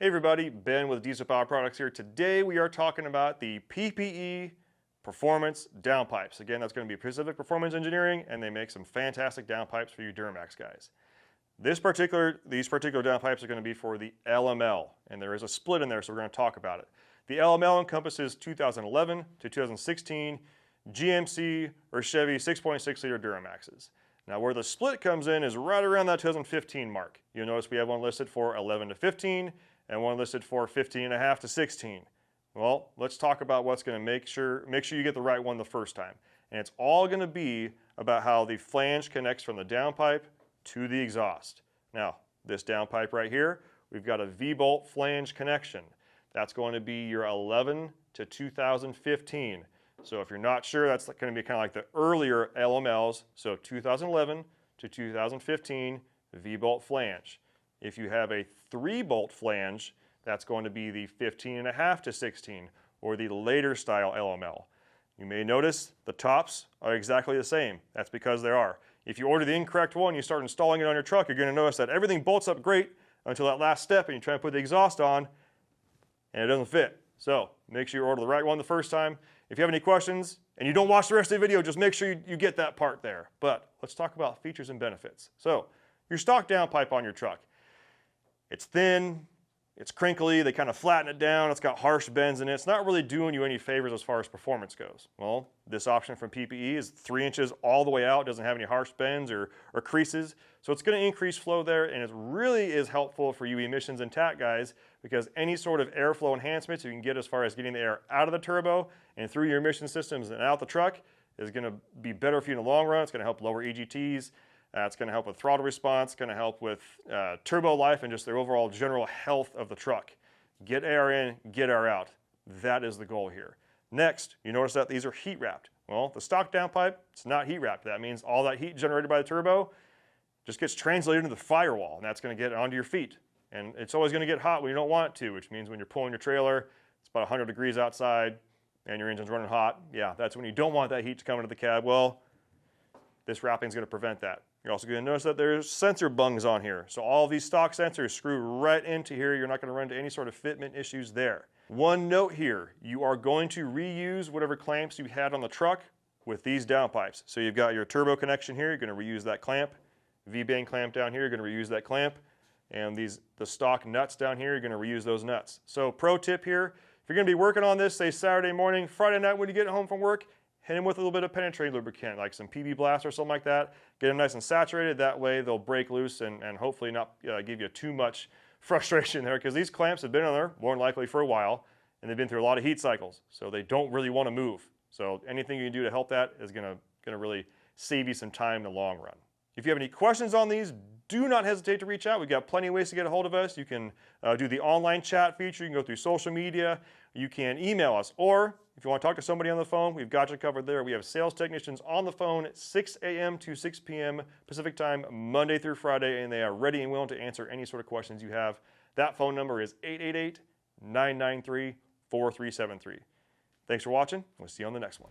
Hey everybody, Ben with Diesel Power Products here. Today we are talking about the PPE performance downpipes. Again, that's going to be Pacific Performance Engineering, and they make some fantastic downpipes for you Duramax guys. These particular downpipes are going to be for the LML, and there is a split in there, so we're going to talk about it. The LML encompasses 2011 to 2016 GMC or Chevy 6.6 liter Duramaxes. Now where the split comes in is right around that 2015 mark. You'll notice we have one listed for 11 to 15 and one listed for 15.5 to 16. Well, let's talk about what's going to make sure you get the right one the first time. And it's all going to be about how the flange connects from the downpipe to the exhaust. Now, this downpipe right here, we've got a V-bolt flange connection. That's going to be your 11 to 2015. So if you're not sure, that's going to be kind of like the earlier LMLs. So 2011 to 2015 V-bolt flange. If you have a 3-bolt flange, that's going to be the 15.5 to 16 or the later style LML. You may notice the tops are exactly the same. That's because they are. If you order the incorrect one, you start installing it on your truck, you're going to notice that everything bolts up great until that last step and you try to put the exhaust on and it doesn't fit. So make sure you order the right one the first time. If you have any questions and you don't watch the rest of the video, just make sure you get that part there. But let's talk about features and benefits. So your stock downpipe on your truck. It's thin, it's crinkly, they kind of flatten it down, it's got harsh bends in it. It's not really doing you any favors as far as performance goes. Well, this option from PPE is 3 inches all the way out, doesn't have any harsh bends or creases. So it's going to increase flow there, and it really is helpful for you emissions and TAC guys because any sort of airflow enhancements you can get as far as getting the air out of the turbo and through your emission systems and out the truck is going to be better for you in the long run. It's going to help lower EGTs. It's going to help with throttle response, going to help with turbo life and just the overall general health of the truck. Get air in, get air out. That is the goal here. Next, you notice that these are heat wrapped. Well, the stock downpipe, it's not heat wrapped. That means all that heat generated by the turbo just gets translated into the firewall, and that's going to get onto your feet. And it's always going to get hot when you don't want it to, which means when you're pulling your trailer, it's about 100 degrees outside, and your engine's running hot. Yeah, that's when you don't want that heat to come into the cab. Well, this wrapping is going to prevent that. You're also going to notice that there's sensor bungs on here. So all of these stock sensors screw right into here. You're not going to run into any sort of fitment issues there. One note here, you are going to reuse whatever clamps you had on the truck with these downpipes. So you've got your turbo connection here, you're going to reuse that clamp. V-band clamp down here, you're going to reuse that clamp. And the stock nuts down here, you're going to reuse those nuts. So pro tip here, if you're going to be working on this, say Saturday morning, Friday night when you get home from work, hit them with a little bit of penetrating lubricant, like some PB Blast or something like that. Get them nice and saturated. That way they'll break loose and hopefully not give you too much frustration there because these clamps have been on there more than likely for a while and they've been through a lot of heat cycles. So they don't really want to move. So anything you can do to help that is going to really save you some time in the long run. If you have any questions on these, do not hesitate to reach out. We've got plenty of ways to get a hold of us. You can do the online chat feature. You can go through social media. You can email us. Or if you want to talk to somebody on the phone, we've got you covered there. We have sales technicians on the phone at 6 a.m. to 6 p.m. Pacific time, Monday through Friday, and they are ready and willing to answer any sort of questions you have. That phone number is 888-993-4373. Thanks for watching. We'll see you on the next one.